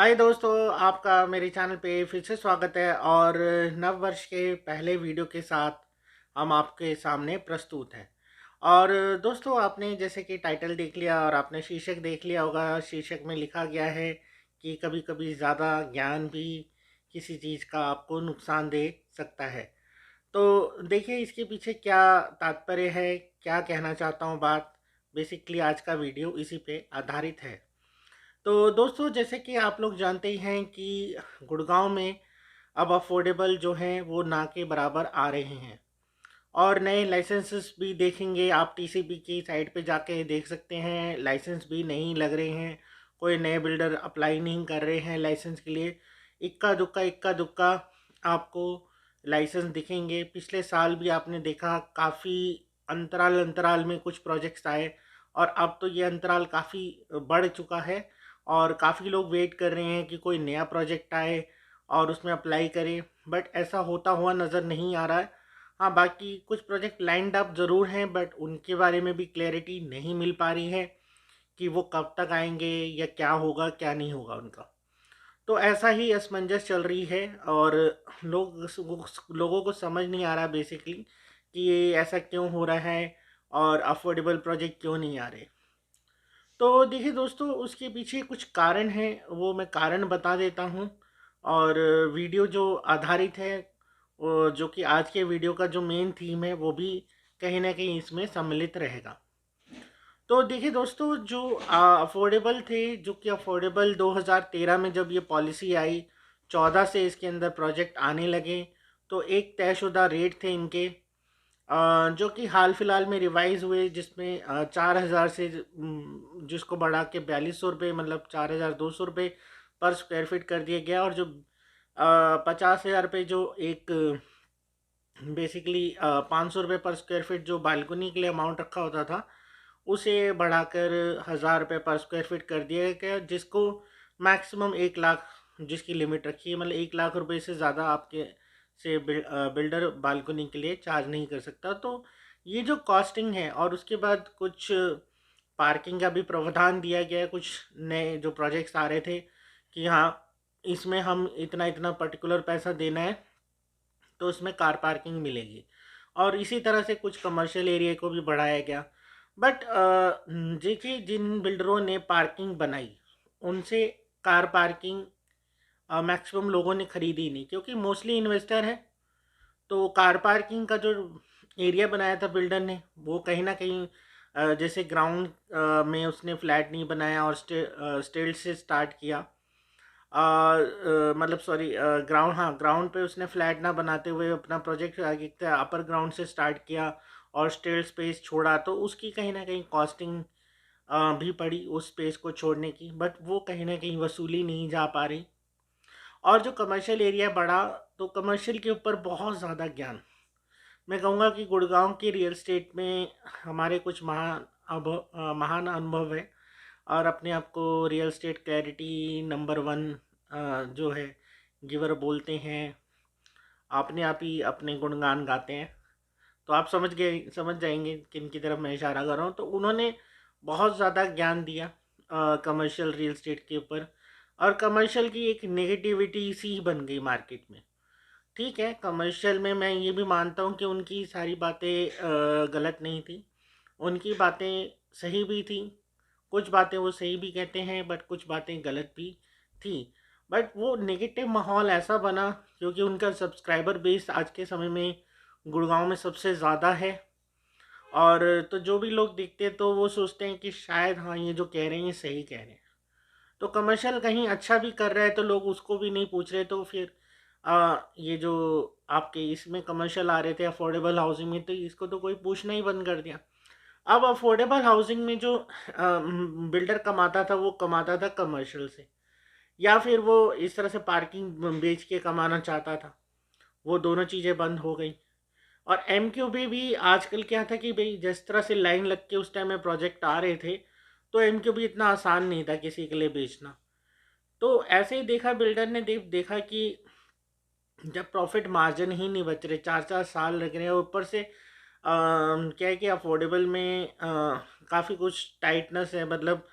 हाय दोस्तों, आपका मेरे चैनल पे फिर से स्वागत है। और नव वर्ष के पहले वीडियो के साथ हम आपके सामने प्रस्तुत हैं। और दोस्तों, आपने जैसे कि टाइटल देख लिया और आपने शीर्षक देख लिया होगा। शीर्षक में लिखा गया है कि कभी कभी ज़्यादा ज्ञान भी किसी चीज़ का आपको नुकसान दे सकता है। तो देखिए, इसके पीछे क्या तात्पर्य है, क्या कहना चाहता हूँ बात। बेसिकली आज का वीडियो इसी पे आधारित है। तो दोस्तों, जैसे कि आप लोग जानते ही हैं कि गुड़गांव में अब अफोर्डेबल जो हैं वो ना के बराबर आ रहे हैं। और नए लाइसेंसेस भी देखेंगे आप, टीसीबी की साइट पे जाके देख सकते हैं, लाइसेंस भी नहीं लग रहे हैं। कोई नए बिल्डर अप्लाई नहीं कर रहे हैं लाइसेंस के लिए। इक्का दुक्का आपको लाइसेंस दिखेंगे। पिछले साल भी आपने देखा, काफ़ी अंतराल अंतराल में कुछ प्रोजेक्ट्स आए। और अब तो ये अंतराल काफ़ी बढ़ चुका है और काफ़ी लोग वेट कर रहे हैं कि कोई नया प्रोजेक्ट आए और उसमें अप्लाई करें। बट ऐसा होता हुआ नज़र नहीं आ रहा है। हाँ, बाकी कुछ प्रोजेक्ट लाइंड अप ज़रूर हैं, बट उनके बारे में भी क्लैरिटी नहीं मिल पा रही है कि वो कब तक आएंगे या क्या होगा क्या नहीं होगा उनका। तो ऐसा ही असमंजस चल रही है। और लोगों को समझ नहीं आ रहा बेसिकली कि ये ऐसा क्यों हो रहा है और अफोर्डेबल प्रोजेक्ट क्यों नहीं आ रहे। तो देखिए दोस्तों, उसके पीछे कुछ कारण हैं, वो मैं कारण बता देता हूँ। और वीडियो जो आधारित है, जो कि आज के वीडियो का जो मेन थीम है, वो भी कहीं ना कहीं इसमें सम्मिलित रहेगा। तो देखिए दोस्तों, जो अफोर्डेबल थे, जो कि अफोर्डेबल 2013 में जब ये पॉलिसी आई, 14 से इसके अंदर प्रोजेक्ट आने लगे। तो एक तयशुदा रेट थे इनके, जो कि हाल फिलहाल में रिवाइज हुए, जिसमें 4,000 से जिसको बढ़ा के 4200 रुपये, मतलब 4,200 रुपये पर स्क्वायर फीट कर दिया गया। और जो 50,000 रुपये जो एक बेसिकली 500 रुपये पर स्क्वायर फीट जो बालकनी के लिए अमाउंट रखा होता था, उसे बढ़ाकर 1,000 रुपये पर स्क्वायर फीट कर दिया गया, जिसको मैक्सिमम 1 लाख जिसकी लिमिट रखी है। मतलब 1 लाख रुपए से ज़्यादा आपके से बिल्डर बालकनी के लिए चार्ज नहीं कर सकता। तो ये जो कॉस्टिंग है, और उसके बाद कुछ पार्किंग का भी प्रावधान दिया गया है। कुछ नए जो प्रोजेक्ट्स आ रहे थे कि हाँ, इसमें हम इतना इतना पर्टिकुलर पैसा देना है तो उसमें कार पार्किंग मिलेगी। और इसी तरह से कुछ कमर्शियल एरिया को भी बढ़ाया गया। बट देखिए, जिन बिल्डरों ने पार्किंग बनाई, उनसे कार पार्किंग मैक्सिमम लोगों ने खरीदी नहीं, क्योंकि मोस्टली इन्वेस्टर है। तो कार पार्किंग का जो एरिया बनाया था बिल्डर ने, वो कहीं ना कहीं जैसे ग्राउंड में उसने फ्लैट नहीं बनाया और स्टेल से स्टार्ट किया। मतलब सॉरी, ग्राउंड, हाँ, ग्राउंड पे उसने फ्लैट ना बनाते हुए अपना प्रोजेक्ट आगे अपर ग्राउंड से स्टार्ट किया और स्टेल स्पेस छोड़ा। तो उसकी कहीं ना कहीं कॉस्टिंग भी पड़ी उस स्पेस को छोड़ने की, बट वो कहीं ना कहीं वसूली नहीं जा पा रही। और जो कमर्शियल एरिया बढ़ा, तो कमर्शियल के ऊपर बहुत ज़्यादा ज्ञान, मैं कहूँगा कि गुड़गांव के रियल स्टेट में हमारे कुछ महान अनुभव है। और अपने आप को रियल स्टेट क्लैरिटी नंबर 1 जो है गिवर बोलते हैं। अपने आप ही अपने गुणगान गाते हैं। तो आप समझ जाएंगे किन की तरफ मैं इशारा कर रहा हूँ। तो उन्होंने बहुत ज़्यादा ज्ञान दिया कमर्शियल रियल स्टेट के ऊपर। और कमर्शियल की एक नेगेटिविटी सी बन गई मार्केट में। ठीक है, कमर्शियल में मैं ये भी मानता हूँ कि उनकी सारी बातें गलत नहीं थी। उनकी बातें सही भी थी। कुछ बातें वो सही भी कहते हैं, बट कुछ बातें गलत भी थी। बट वो नेगेटिव माहौल ऐसा बना क्योंकि उनका सब्सक्राइबर बेस आज के समय में गुड़गांव में सबसे ज़्यादा है। और तो जो भी लोग देखते हैं तो वो सोचते हैं कि शायद हाँ, ये जो कह रहे हैं ये सही कह रहे हैं। तो कमर्शियल कहीं अच्छा भी कर रहा है तो लोग उसको भी नहीं पूछ रहे। तो फिर ये जो आपके इसमें कमर्शियल आ रहे थे अफोर्डेबल हाउसिंग में, तो इसको तो कोई पूछना ही बंद कर दिया। अब अफोर्डेबल हाउसिंग में जो बिल्डर कमाता था, वो कमाता था कमर्शियल से, या फिर वो इस तरह से पार्किंग बेच के कमाना चाहता था। वो दोनों चीज़ें बंद हो गई। और एम क्यू भी आजकल क्या था कि भाई, जिस तरह से लाइन लग के उस टाइम में प्रोजेक्ट आ रहे थे, तो एम क्यू इतना आसान नहीं था किसी के लिए बेचना। तो ऐसे ही देखा बिल्डर ने, देखा कि जब प्रॉफिट मार्जिन ही नहीं बच रहे, 4-4 साल लग रहे हैं, और ऊपर से क्या है कि अफोर्डेबल में काफ़ी कुछ टाइटनेस है। मतलब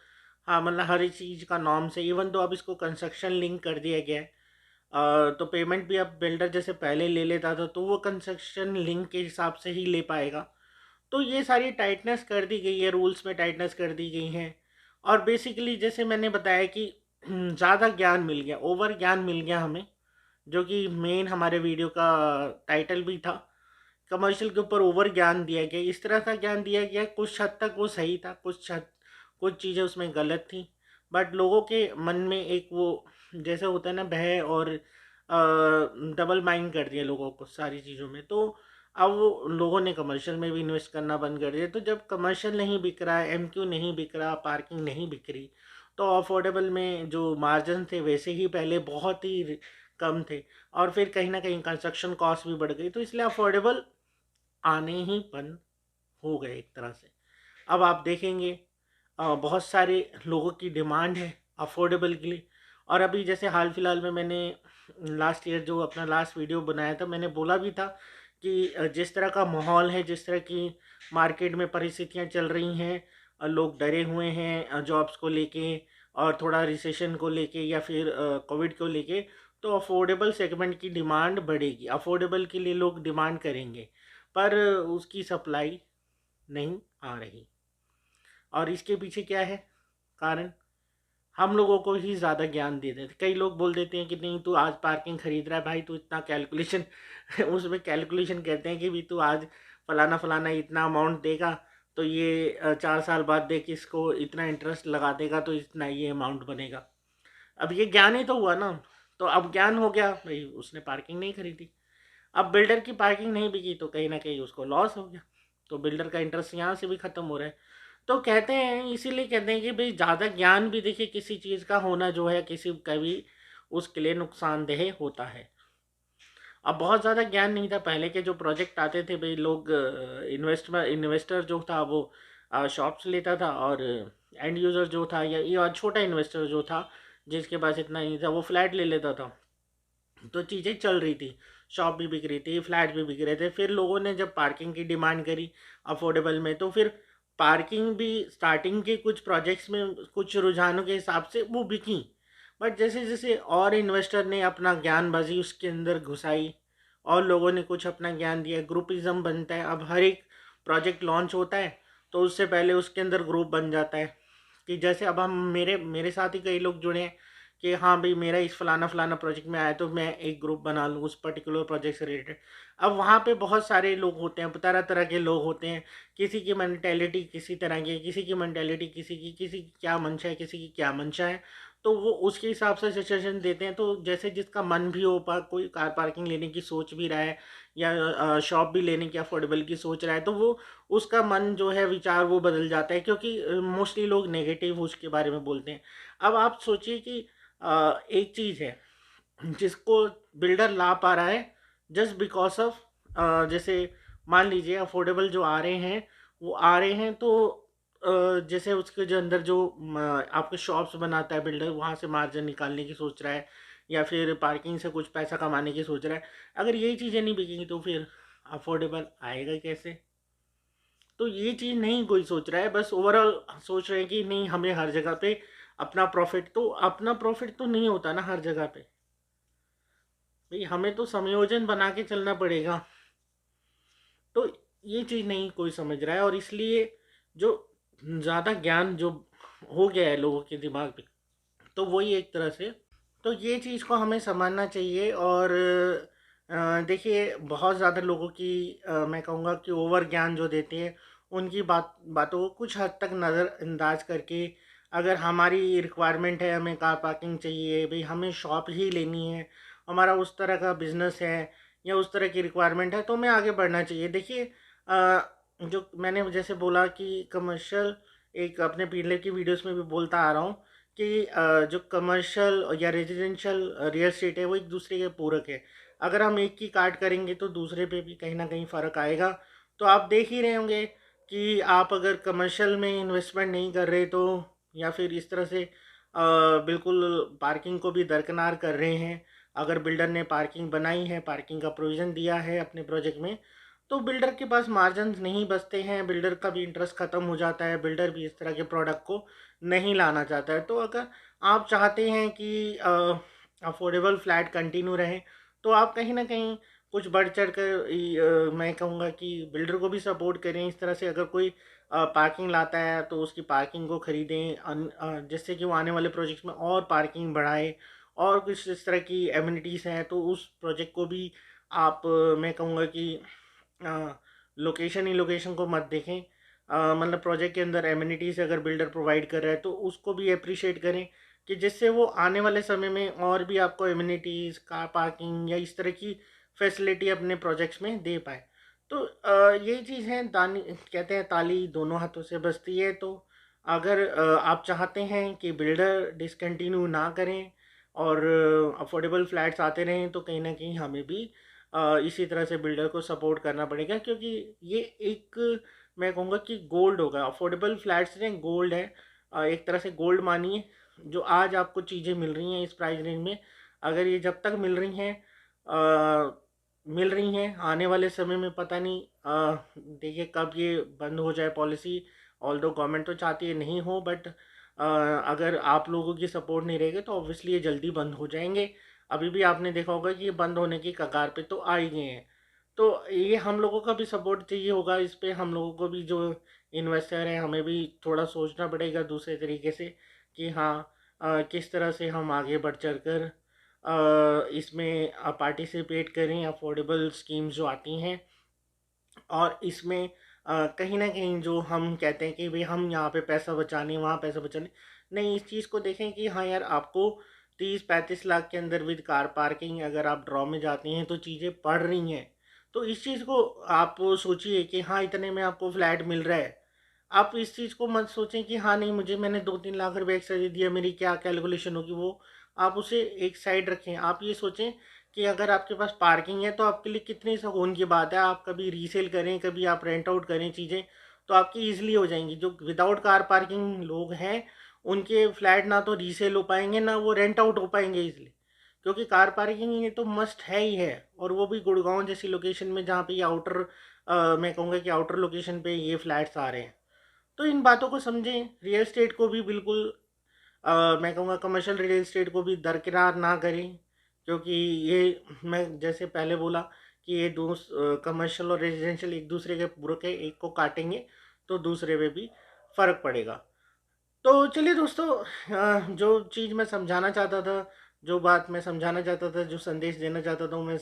हाँ, मतलब हर एक चीज़ का नॉर्म से, इवन तो अब इसको कंस्ट्रक्शन लिंक कर दिया गया है। तो पेमेंट भी अब बिल्डर जैसे पहले ले लेता था, तो वो कंस्ट्रक्शन लिंक के हिसाब से ही ले पाएगा। तो ये सारी टाइटनेस कर दी गई है, रूल्स में टाइटनेस कर दी गई हैं। और बेसिकली जैसे मैंने बताया कि ज़्यादा ज्ञान मिल गया, ओवर ज्ञान मिल गया हमें, जो कि मेन हमारे वीडियो का टाइटल भी था। कमर्शियल के ऊपर ओवर ज्ञान दिया गया, इस तरह का ज्ञान दिया गया, कुछ हद तक वो सही था, कुछ चीज़ें उसमें गलत थी। बट लोगों के मन में एक वो जैसे होता है ना, भय और डबल माइंड कर दिया लोगों को सारी चीज़ों में। तो अब वो लोगों ने कमर्शियल में भी इन्वेस्ट करना बंद कर दिया। तो जब कमर्शियल नहीं बिक रहा है, एमक्यू नहीं बिक रहा, पार्किंग नहीं बिक रही, तो अफोर्डेबल में जो मार्जिन थे वैसे ही पहले बहुत ही कम थे, और फिर कहीं ना कहीं कंस्ट्रक्शन कॉस्ट भी बढ़ गई, तो इसलिए अफोर्डेबल आने ही बंद हो गए एक तरह से। अब आप देखेंगे बहुत सारे लोगों की डिमांड है अफोर्डेबल के लिए। और अभी जैसे हाल फिलहाल में मैंने लास्ट ईयर जो अपना लास्ट वीडियो बनाया था, मैंने बोला भी था कि जिस तरह का माहौल है, जिस तरह की मार्केट में परिस्थितियां चल रही हैं, लोग डरे हुए हैं जॉब्स को लेके, और थोड़ा रिसेशन को लेके, या फिर कोविड को लेके, तो अफोर्डेबल सेगमेंट की डिमांड बढ़ेगी, अफोर्डेबल के लिए लोग डिमांड करेंगे, पर उसकी सप्लाई नहीं आ रही। और इसके पीछे क्या है कारण? हम लोगों को ही ज़्यादा ज्ञान दे देते। कई लोग बोल देते हैं कि नहीं, तू आज पार्किंग खरीद रहा है भाई, तू इतना कैलकुलेशन उसमें कैलकुलेशन कहते हैं कि भी तू आज फलाना फलाना इतना अमाउंट देगा, तो ये 4 साल बाद देख इसको इतना इंटरेस्ट लगा देगा, तो इतना ये अमाउंट बनेगा। अब ये ज्ञान ही तो हुआ ना। तो अब ज्ञान हो गया भाई, उसने पार्किंग नहीं खरीदी। अब बिल्डर की पार्किंग नहीं बिकी, तो कहीं ना कहीं उसको लॉस हो गया, तो बिल्डर का इंटरेस्ट यहाँ से भी ख़त्म हो रहा है। तो कहते हैं, इसीलिए कहते हैं कि भाई ज़्यादा ज्ञान भी देखिए किसी चीज़ का होना जो है किसी का भी उसके लिए नुकसानदेह होता है। अब बहुत ज़्यादा ज्ञान नहीं था, पहले के जो प्रोजेक्ट आते थे भाई, लोग इन्वेस्टर जो था वो शॉप्स लेता था, और एंड यूज़र जो था या छोटा इन्वेस्टर जो था जिसके पास इतना नहीं था, वो फ्लैट ले लेता था। तो चीज़ें चल रही थी, शॉप भी बिक रही थी, फ्लैट भी बिक रहे थे। फिर लोगों ने जब पार्किंग की डिमांड करी अफोर्डेबल में, तो फिर पार्किंग भी स्टार्टिंग के कुछ प्रोजेक्ट्स में कुछ रुझानों के हिसाब से वो बिकी। बट जैसे जैसे और इन्वेस्टर ने अपना ज्ञानबाजी उसके अंदर घुसाई, और लोगों ने कुछ अपना ज्ञान दिया, ग्रुपिज़्म बनता है। अब हर एक प्रोजेक्ट लॉन्च होता है तो उससे पहले उसके अंदर ग्रुप बन जाता है, कि जैसे अब हम मेरे मेरे साथ ही कई लोग जुड़े हैं कि हाँ भाई, मेरा इस फलाना फलाना प्रोजेक्ट में आया, तो मैं एक ग्रुप बना लूँ उस पर्टिकुलर प्रोजेक्ट से रिलेटेड। अब वहाँ पे बहुत सारे लोग होते हैं, तरह तरह के लोग होते हैं, किसी की मैंटेलिटी किसी तरह की, किसी की मैंटेलिटी किसी की क्या मंशा है, किसी की क्या मंशा है, तो वो उसके हिसाब से सजेशन देते हैं। तो जैसे जिसका मन भी हो पा, कोई कार पार्किंग लेने की सोच भी रहा है, या शॉप भी लेने की अफोर्डेबल की सोच रहा है, तो वो उसका मन जो है, विचार वो बदल जाता है, क्योंकि मोस्टली लोग नेगेटिव उसके बारे में बोलते हैं। अब आप सोचिए कि एक चीज़ है जिसको बिल्डर ला पा रहा है जस्ट बिकॉज ऑफ, जैसे मान लीजिए अफोर्डेबल जो आ रहे हैं, वो आ रहे हैं, तो जैसे उसके जो अंदर जो आपके शॉप्स बनाता है बिल्डर, वहाँ से मार्जिन निकालने की सोच रहा है, या फिर पार्किंग से कुछ पैसा कमाने की सोच रहा है। अगर यही चीज़ें नहीं बिकेंगी तो फिर अफोर्डेबल आएगा कैसे? तो ये चीज़ नहीं कोई सोच रहा है, बस ओवरऑल सोच रहे हैं कि नहीं, हमें हर जगह पे अपना प्रॉफिट तो नहीं होता ना हर जगह पे भाई, हमें तो समायोजन बना के चलना पड़ेगा। तो ये चीज़ नहीं कोई समझ रहा है, और इसलिए जो ज़्यादा ज्ञान जो हो गया है लोगों के दिमाग में, तो वही एक तरह से, तो ये चीज़ को हमें समझना चाहिए। और देखिए बहुत ज़्यादा लोगों की मैं कहूँगा कि ओवर ज्ञान जो देते हैं, उनकी बातों को कुछ हद तक नज़रअंदाज करके, अगर हमारी रिक्वायरमेंट है, हमें कार पार्किंग चाहिए भाई, हमें शॉप ही लेनी है, हमारा उस तरह का बिजनेस है, या उस तरह की रिक्वायरमेंट है, तो हमें आगे बढ़ना चाहिए। देखिए जो मैंने जैसे बोला कि कमर्शियल, एक अपने पिछले की वीडियोस में भी बोलता आ रहा हूँ कि जो कमर्शियल या रेजिडेंशियल रियल एस्टेट है, वो एक दूसरे के पूरक है। अगर हम एक की काट करेंगे तो दूसरे पे भी कहीं ना कहीं फ़र्क आएगा। तो आप देख ही रहे होंगे कि आप अगर कमर्शियल में इन्वेस्टमेंट नहीं कर रहे, तो या फिर इस तरह से बिल्कुल पार्किंग को भी दरकिनार कर रहे हैं, अगर बिल्डर ने पार्किंग बनाई है, पार्किंग का प्रोविज़न दिया है अपने प्रोजेक्ट में, तो बिल्डर के पास मार्जिन नहीं बचते हैं, बिल्डर का भी इंटरेस्ट ख़त्म हो जाता है, बिल्डर भी इस तरह के प्रोडक्ट को नहीं लाना चाहता है। तो अगर आप चाहते हैं कि अफोर्डेबल फ्लैट कंटिन्यू रहे, तो आप कहीं ना कहीं कुछ बढ़ चढ़ कर मैं कहूँगा कि बिल्डर को भी सपोर्ट करें। इस तरह से अगर कोई पार्किंग लाता है तो उसकी पार्किंग को खरीदें, जिससे कि वो आने वाले प्रोजेक्ट्स में और पार्किंग बढ़ाए, और कुछ इस तरह की एमिनिटीज़ हैं तो उस प्रोजेक्ट को भी आप मैं कहूँगा कि लोकेशन ही लोकेशन को मत देखें। मतलब प्रोजेक्ट के अंदर एमिनिटीज़ अगर बिल्डर प्रोवाइड कर रहा है तो उसको भी अप्रिशिएट करें, कि जिससे वो आने वाले समय में और भी आपको एमिनिटीज़, कार पार्किंग या इस तरह की फैसिलिटी अपने प्रोजेक्ट्स में दे पाए। तो ये चीज़ है, दानी कहते हैं ताली दोनों हाथों से बजती है। तो अगर आप चाहते हैं कि बिल्डर डिसकंटिन्यू ना करें और अफोर्डेबल फ्लैट्स आते रहें, तो कहीं ना कहीं हमें भी इसी तरह से बिल्डर को सपोर्ट करना पड़ेगा, क्योंकि ये एक मैं कहूँगा कि गोल्ड होगा। अफोर्डेबल फ्लैट्स ने गोल्ड है, एक तरह से गोल्ड मानिए। जो आज आपको चीज़ें मिल रही हैं इस प्राइस रेंज में, अगर ये जब तक मिल रही हैं आने वाले समय में पता नहीं, देखिए कब ये बंद हो जाए पॉलिसी। ऑल्दो गवर्नमेंट तो चाहती है नहीं हो, बट अगर आप लोगों की सपोर्ट नहीं रहेगी तो ऑब्वियसली ये जल्दी बंद हो जाएंगे। अभी भी आपने देखा होगा कि ये बंद होने की कगार पे तो आ ही गए हैं। तो ये हम लोगों का भी सपोर्ट चाहिए होगा इस पे। हम लोगों को भी जो इन्वेस्टर हैं, हमें भी थोड़ा सोचना पड़ेगा दूसरे तरीके से, कि हाँ किस तरह से हम आगे बढ़ चढ़ कर इसमें पार्टिसिपेट करें, अफोर्डेबल स्कीम्स जो आती हैं। और इसमें कहीं ना कहीं जो हम कहते हैं कि भाई हम यहाँ पे पैसा बचाने, वहाँ पैसा बचाने, नहीं, इस चीज़ को देखें कि हाँ यार, आपको 30-35 लाख के अंदर विद कार पार्किंग अगर आप ड्रॉ में जाते हैं तो चीज़ें पड़ रही हैं। तो इस चीज़ को आप सोचिए कि हाँ इतने में आपको फ्लैट मिल रहा है। आप इस चीज़ को मत सोचें कि हाँ नहीं, मुझे मैंने 2-3 लाख रुपए एक्स्ट्रा दे दिया, मेरी क्या कैलकुलेशन होगी, वो आप उसे एक साइड रखें। आप ये सोचें कि अगर आपके पास पार्किंग है तो आपके लिए कितनी सुकून की बात है। आप कभी रीसेल करें, कभी आप रेंट आउट करें चीज़ें, तो आपकी ईजिली हो जाएंगी। जो विदाउट कार पार्किंग लोग हैं, उनके फ्लैट ना तो रीसेल हो पाएंगे, ना वो रेंट आउट हो पाएंगे ईजिली, क्योंकि कार पार्किंग ये तो मस्ट है ही है। और वो भी गुड़गांव जैसी लोकेशन में, जहाँ पे ये आउटर मैं कहूँगा कि आउटर लोकेशन पे ये फ्लैट्स आ रहे हैं। तो इन बातों को समझें। रियल एस्टेट को भी बिल्कुल मैं कहूँगा कमर्शियल रियल एस्टेट को भी दरकिनार ना करें, क्योंकि ये मैं जैसे पहले बोला कि ये दो कमर्शियल और रेजिडेंशियल एक दूसरे के पूरक है, एक को काटेंगे तो दूसरे पे भी फ़र्क पड़ेगा। तो चलिए दोस्तों, जो चीज़ मैं समझाना चाहता था, जो बात मैं समझाना चाहता था, जो संदेश देना चाहता था, वो मैं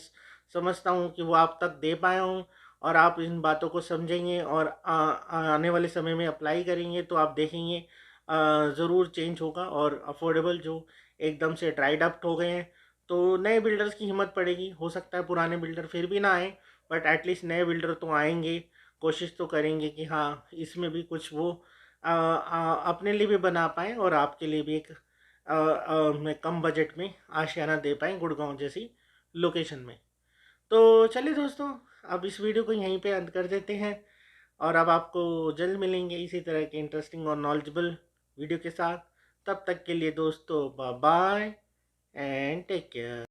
समझता हूँ कि वो आप तक दे पाया हूँ। और आप इन बातों को समझेंगे और आने वाले समय में अप्लाई करेंगे तो आप देखेंगे ज़रूर चेंज होगा। और अफोर्डेबल जो एकदम से ड्राइड अप हो गए हैं, तो नए बिल्डर्स की हिम्मत पड़ेगी। हो सकता है पुराने बिल्डर फिर भी ना आए, बट एटलीस्ट नए बिल्डर तो आएंगे, कोशिश तो करेंगे कि हाँ इसमें भी कुछ वो अपने लिए भी बना पाएँ और आपके लिए भी एक में कम बजट में आशियाना दे पाएँ गुड़गांव जैसी लोकेशन में। तो चलिए दोस्तों, अब इस वीडियो को यहीं पे अंत कर देते हैं, और अब आपको जल्द मिलेंगे इसी तरह के इंटरेस्टिंग और नॉलेजेबल वीडियो के साथ। तब तक के लिए दोस्तों, bye bye and take care.